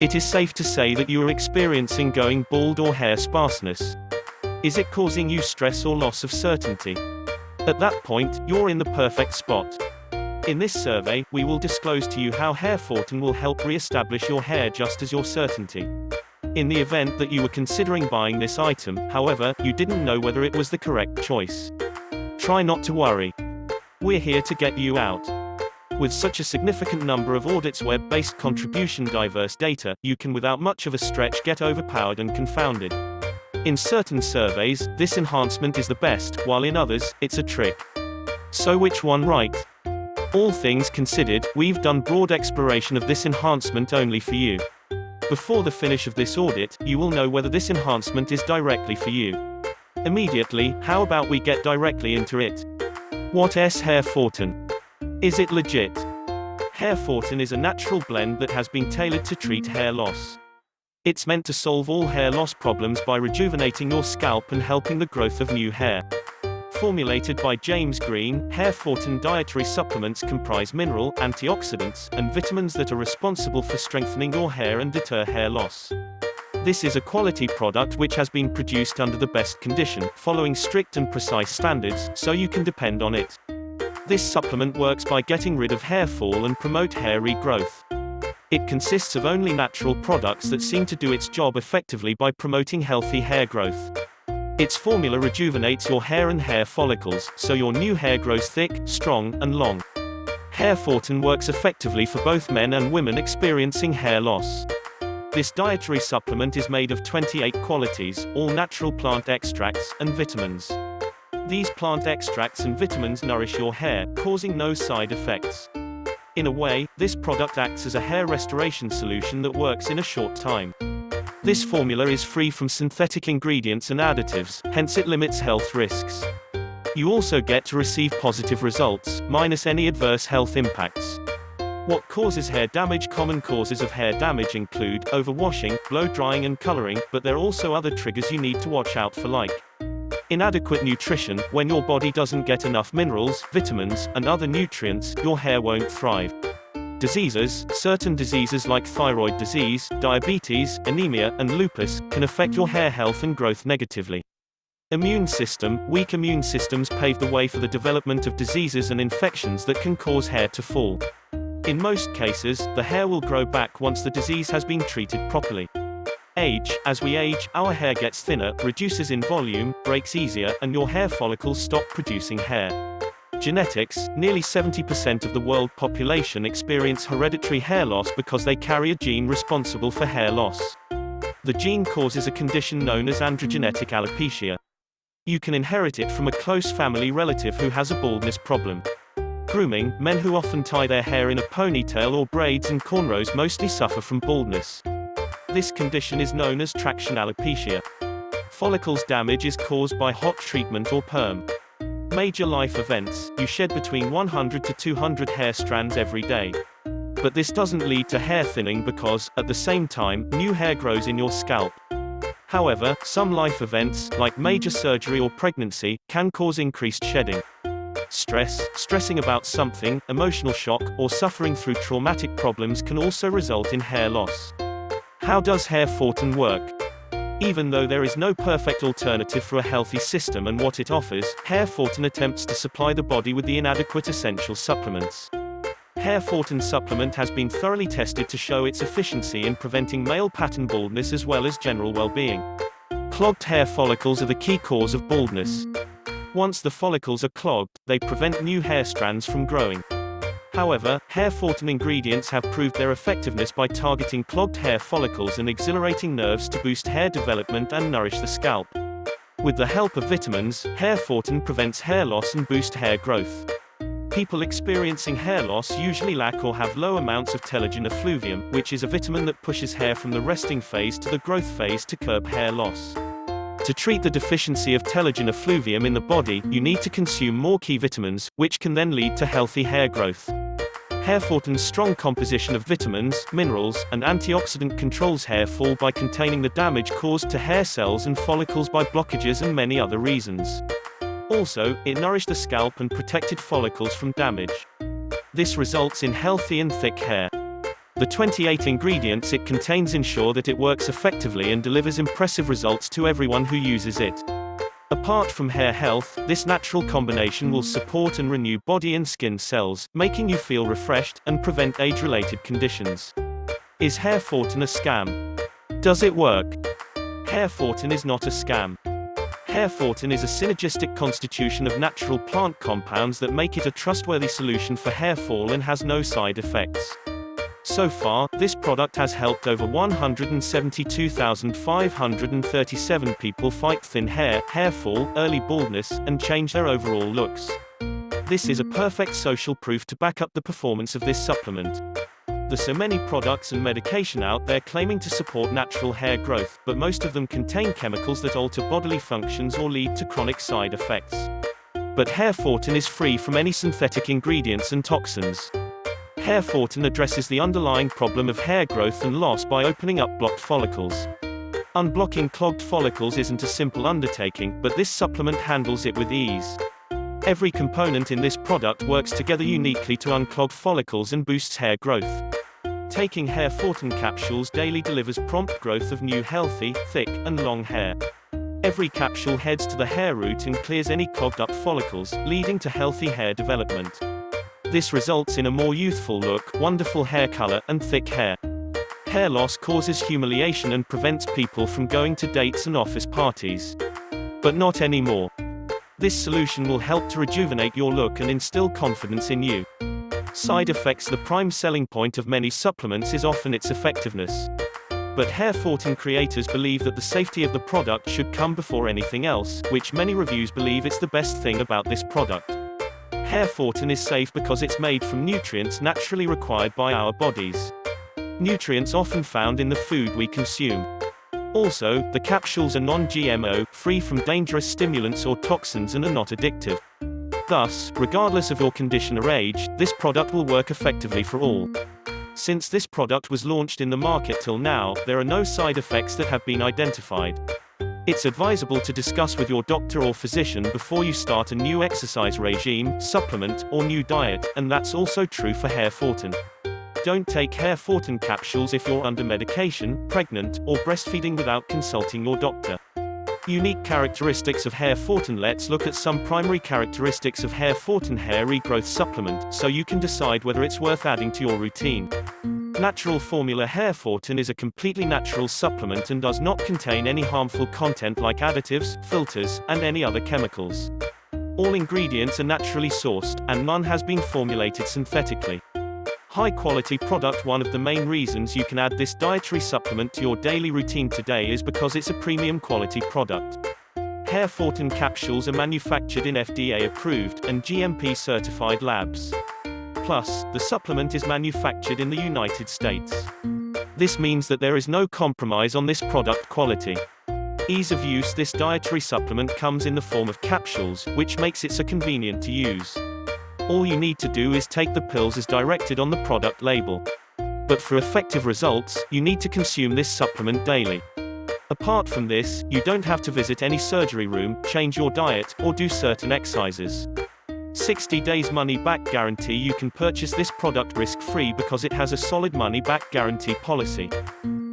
It is safe to say that you are experiencing going bald or hair sparseness. Is it causing you stress or loss of certainty? At that point, you're in the perfect spot. In this survey, we will disclose to you how Hair Fortin will help re-establish your hair just as your certainty. In the event that you were considering buying this item, however, you didn't know whether it was the correct choice. Try not to worry. We're here to get you out. With such a significant number of audits, web-based contribution, diverse data, you can without much of a stretch get overpowered and confounded. In certain surveys, this enhancement is the best, while in others, it's a trick. So which one right? All things considered, we've done broad exploration of this enhancement only for you. Before the finish of this audit, you will know whether this enhancement is directly for you. Immediately, how about we get directly into it? What is Hair Fortin? Is it legit? Hair Fortin is a natural blend that has been tailored to treat hair loss. It's meant to solve all hair loss problems by rejuvenating your scalp and helping the growth of new hair. Formulated by James Green, Hair Fortin dietary supplements comprise mineral, antioxidants, and vitamins that are responsible for strengthening your hair and deter hair loss. This is a quality product which has been produced under the best condition, following strict and precise standards, so you can depend on it. This supplement works by getting rid of hair fall and promote hair regrowth. It consists of only natural products that seem to do its job effectively by promoting healthy hair growth. Its formula rejuvenates your hair and hair follicles, so your new hair grows thick, strong, and long. Hair Fortin works effectively for both men and women experiencing hair loss. This dietary supplement is made of 28 qualities, all natural plant extracts, and vitamins. These plant extracts and vitamins nourish your hair, causing no side effects. In a way, this product acts as a hair restoration solution that works in a short time. This formula is free from synthetic ingredients and additives, hence it limits health risks. You also get to receive positive results, minus any adverse health impacts. What causes hair damage? Common causes of hair damage include overwashing, blow-drying and coloring, but there are also other triggers you need to watch out for, like inadequate nutrition. When your body doesn't get enough minerals, vitamins, and other nutrients, your hair won't thrive. Diseases. Certain diseases like thyroid disease, diabetes, anemia, and lupus can affect your hair health and growth negatively. Immune system. Weak immune systems pave the way for the development of diseases and infections that can cause hair to fall. In most cases, the hair will grow back once the disease has been treated properly. Age. As we age, our hair gets thinner, reduces in volume, breaks easier, and your hair follicles stop producing hair. Genetics. Nearly 70% of the world population experience hereditary hair loss because they carry a gene responsible for hair loss. The gene causes a condition known as androgenetic alopecia. You can inherit it from a close family relative who has a baldness problem. Grooming. Men who often tie their hair in a ponytail or braids and cornrows mostly suffer from baldness. This condition is known as traction alopecia. Follicles damage is caused by hot treatment or perm. Major life events. You shed between 100 to 200 hair strands every day. But this doesn't lead to hair thinning because, at the same time, new hair grows in your scalp. However, some life events, like major surgery or pregnancy, can cause increased shedding. Stress. Stressing about something, emotional shock, or suffering through traumatic problems can also result in hair loss. How does Hair Fortin work? Even though there is no perfect alternative for a healthy system and what it offers, Hair Fortin attempts to supply the body with the inadequate essential supplements. Hair Fortin supplement has been thoroughly tested to show its efficiency in preventing male pattern baldness as well as general well-being. Clogged hair follicles are the key cause of baldness. Once the follicles are clogged, they prevent new hair strands from growing. However, Hair Fortin ingredients have proved their effectiveness by targeting clogged hair follicles and exhilarating nerves to boost hair development and nourish the scalp. With the help of vitamins, Hair Fortin prevents hair loss and boosts hair growth. People experiencing hair loss usually lack or have low amounts of telogen effluvium, which is a vitamin that pushes hair from the resting phase to the growth phase to curb hair loss. To treat the deficiency of telogen effluvium in the body, you need to consume more key vitamins, which can then lead to healthy hair growth. Hair Fortin's strong composition of vitamins, minerals, and antioxidant controls hair fall by containing the damage caused to hair cells and follicles by blockages and many other reasons. Also, it nourished the scalp and protected follicles from damage. This results in healthy and thick hair. The 28 ingredients it contains ensure that it works effectively and delivers impressive results to everyone who uses it. Apart from hair health, this natural combination will support and renew body and skin cells, making you feel refreshed, and prevent age-related conditions. Is Hair Fortin a scam? Does it work? Hair Fortin is not a scam. Hair Fortin is a synergistic constitution of natural plant compounds that make it a trustworthy solution for hair fall and has no side effects. So far, this product has helped over 172,537 people fight thin hair, hair fall, early baldness, and change their overall looks. This is a perfect social proof to back up the performance of this supplement. There's so many products and medication out there claiming to support natural hair growth, but most of them contain chemicals that alter bodily functions or lead to chronic side effects. But Hair Fortin is free from any synthetic ingredients and toxins. Hair Fortin addresses the underlying problem of hair growth and loss by opening up blocked follicles. Unblocking clogged follicles isn't a simple undertaking, but this supplement handles it with ease. Every component in this product works together uniquely to unclog follicles and boosts hair growth. Taking Hair Fortin capsules daily delivers prompt growth of new healthy, thick, and long hair. Every capsule heads to the hair root and clears any clogged up follicles, leading to healthy hair development. This results in a more youthful look, wonderful hair color, and thick hair. Hair loss causes humiliation and prevents people from going to dates and office parties. But not anymore. This solution will help to rejuvenate your look and instill confidence in you. Side effects. The prime selling point of many supplements is often its effectiveness. But Hair Fortin creators believe that the safety of the product should come before anything else, which many reviews believe it's the best thing about this product. Hair Fortin is safe because it's made from nutrients naturally required by our bodies. Nutrients often found in the food we consume. Also, the capsules are non-GMO, free from dangerous stimulants or toxins, and are not addictive. Thus, regardless of your condition or age, this product will work effectively for all. Since this product was launched in the market till now, there are no side effects that have been identified. It's advisable to discuss with your doctor or physician before you start a new exercise regime, supplement, or new diet, and that's also true for Hair Fortin. Don't take Hair Fortin capsules if you're under medication, pregnant, or breastfeeding without consulting your doctor. Unique characteristics of Hair Fortin. Let's look at some primary characteristics of Hair Fortin hair regrowth supplement, so you can decide whether it's worth adding to your routine. Natural formula. Hair Fortin is a completely natural supplement and does not contain any harmful content like additives, filters, and any other chemicals. All ingredients are naturally sourced, and none has been formulated synthetically. High-quality product. One of the main reasons you can add this dietary supplement to your daily routine today is because it's a premium quality product. Hair Fortin capsules are manufactured in FDA-approved and GMP-certified labs. Plus, the supplement is manufactured in the United States. This means that there is no compromise on this product quality. Ease of use. This dietary supplement comes in the form of capsules, which makes it so convenient to use. All you need to do is take the pills as directed on the product label. But for effective results, you need to consume this supplement daily. Apart from this, you don't have to visit any surgery room, change your diet, or do certain exercises. 60 days money-back guarantee. You can purchase this product risk-free because it has a solid money-back guarantee policy.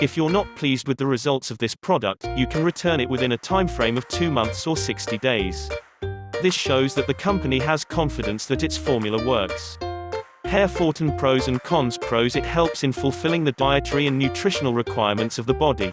If you're not pleased with the results of this product, you can return it within a time frame of 2 months or 60 days. This shows that the company has confidence that its formula works. Hair Fortin pros and cons. Pros. It helps in fulfilling the dietary and nutritional requirements of the body.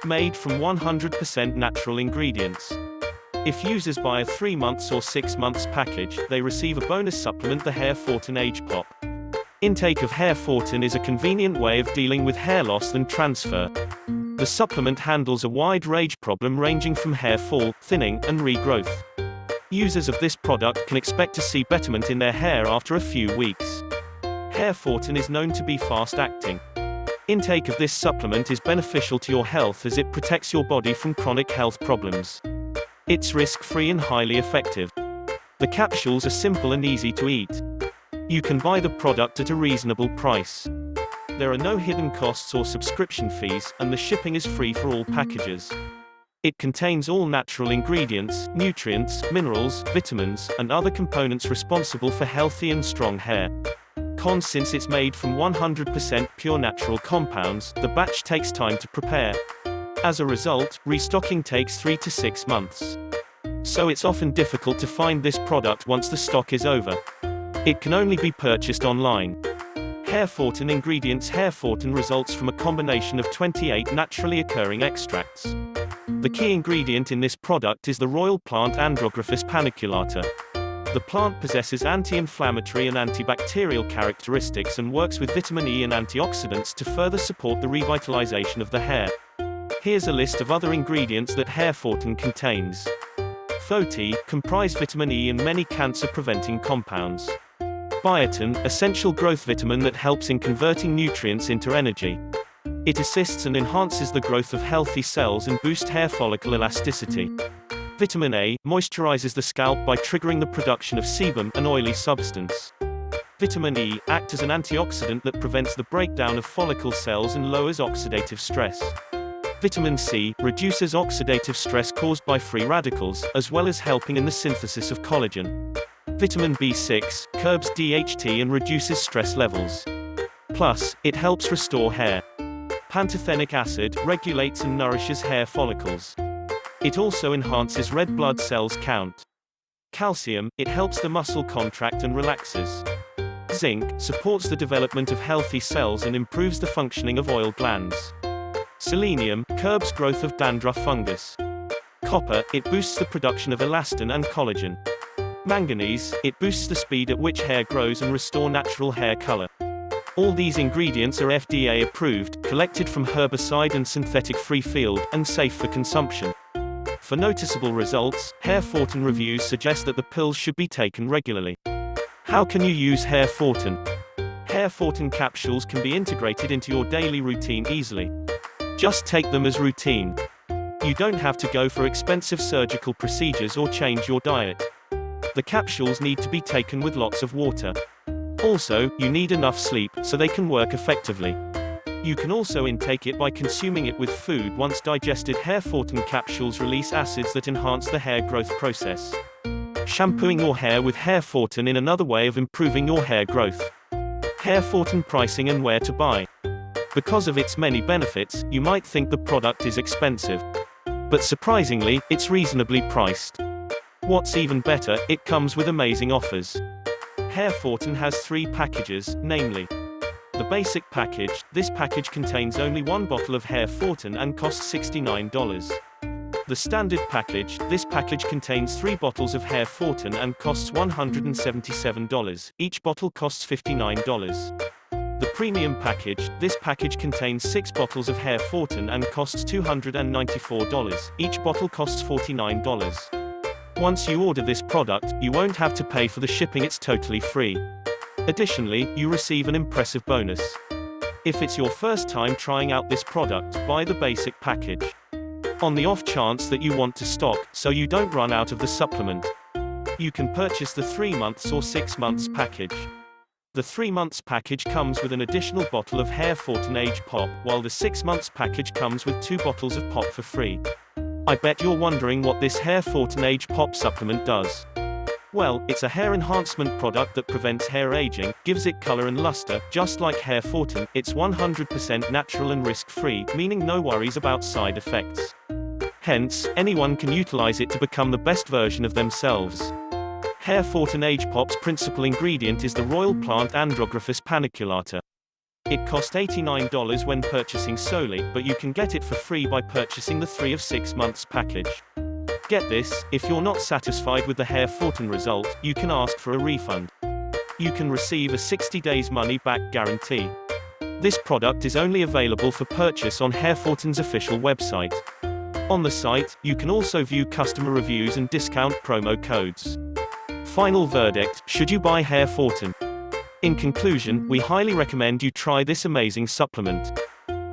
Made from 100% natural ingredients. If users buy a 3 months or 6 months package, they receive a bonus supplement, the Hair Fortin Age Pop. Intake of Hair Fortin is a convenient way of dealing with hair loss and transfer. The supplement handles a wide range problem ranging from hair fall, thinning, and regrowth. Users of this product can expect to see betterment in their hair after a few weeks. Hair Fortin is known to be fast-acting. Intake of this supplement is beneficial to your health as it protects your body from chronic health problems. It's risk-free and highly effective. The capsules are simple and easy to eat. You can buy the product at a reasonable price. There are no hidden costs or subscription fees, and the shipping is free for all packages. It contains all natural ingredients, nutrients, minerals, vitamins, and other components responsible for healthy and strong hair. Con: since it's made from 100% pure natural compounds, the batch takes time to prepare. As a result, restocking takes 3 to 6 months. So it's often difficult to find this product once the stock is over. It can only be purchased online. Hairfortin ingredients: Hairfortin results from a combination of 28 naturally occurring extracts. The key ingredient in this product is the royal plant Andrographis paniculata. The plant possesses anti-inflammatory and antibacterial characteristics and works with vitamin E and antioxidants to further support the revitalization of the hair. Here's a list of other ingredients that Hairfortin contains. Thoti comprise vitamin E and many cancer-preventing compounds. Biotin, essential growth vitamin that helps in converting nutrients into energy. It assists and enhances the growth of healthy cells and boosts hair follicle elasticity. Vitamin A moisturizes the scalp by triggering the production of sebum, an oily substance. Vitamin E acts as an antioxidant that prevents the breakdown of follicle cells and lowers oxidative stress. Vitamin C reduces oxidative stress caused by free radicals, as well as helping in the synthesis of collagen. Vitamin B6 curbs DHT and reduces stress levels. Plus, it helps restore hair. Pantothenic acid regulates and nourishes hair follicles. It also enhances red blood cells count. Calcium, it helps the muscle contract and relaxes. Zinc supports the development of healthy cells and improves the functioning of oil glands. Selenium curbs growth of dandruff fungus. Copper, it boosts the production of elastin and collagen. Manganese, it boosts the speed at which hair grows and restore natural hair color. All these ingredients are FDA approved, collected from herbicide and synthetic-free field, and safe for consumption. For noticeable results, Hairfortin reviews suggest that the pills should be taken regularly. How can you use Hairfortin? Hairfortin capsules can be integrated into your daily routine easily. Just take them as routine. You don't have to go for expensive surgical procedures or change your diet. The capsules need to be taken with lots of water. Also, you need enough sleep, so they can work effectively. You can also intake it by consuming it with food. Once digested, Hairfortin capsules release acids that enhance the hair growth process. Shampooing your hair with Hairfortin in another way of improving your hair growth. Hairfortin pricing and where to buy. Because of its many benefits, you might think the product is expensive. But surprisingly, it's reasonably priced. What's even better, it comes with amazing offers. Hairfortin has 3 packages, namely: the basic package. This package contains only 1 bottle of Hairfortin and costs $69. The standard package. This package contains 3 bottles of Hairfortin and costs $177. Each bottle costs $59. The premium package. This package contains 6 bottles of Hairfortin and costs $294. Each bottle costs $49. Once you order this product, you won't have to pay for the shipping. It's totally free. Additionally, you receive an impressive bonus. If it's your first time trying out this product, buy the basic package. On the off chance that you want to stock, so you don't run out of the supplement, you can purchase the 3 months or 6 months package. The 3 months package comes with an additional bottle of Hairfortin Age Pop, while the 6 months package comes with 2 bottles of Pop for free. I bet you're wondering what this Hairfortin Age Pop supplement does. Well, it's a hair enhancement product that prevents hair aging, gives it color and luster. Just like Hairfortin, it's 100% natural and risk-free, meaning no worries about side effects. Hence, anyone can utilize it to become the best version of themselves. Hairfortin Age Pop's principal ingredient is the royal plant Andrographis paniculata. It cost $89 when purchasing solely, but you can get it for free by purchasing the 3 of 6 months package. Get this, if you're not satisfied with the Hairfortin result, you can ask for a refund. You can receive a 60 days money-back guarantee. This product is only available for purchase on Hairfortin's official website. On the site, you can also view customer reviews and discount promo codes. Final verdict: should you buy Hairfortin? In conclusion, we highly recommend you try this amazing supplement.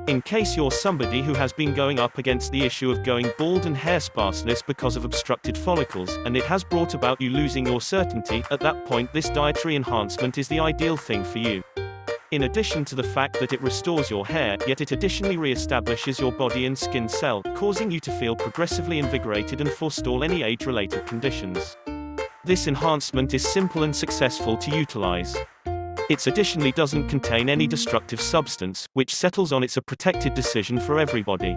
In case you're somebody who has been going up against the issue of going bald and hair sparseness because of obstructed follicles, and it has brought about you losing your certainty, at that point this dietary enhancement is the ideal thing for you. In addition to the fact that it restores your hair, yet it additionally re-establishes your body and skin cell, causing you to feel progressively invigorated and forestall any age-related conditions. This enhancement is simple and successful to utilize. It additionally doesn't contain any destructive substance, which settles on it's a protected decision for everybody.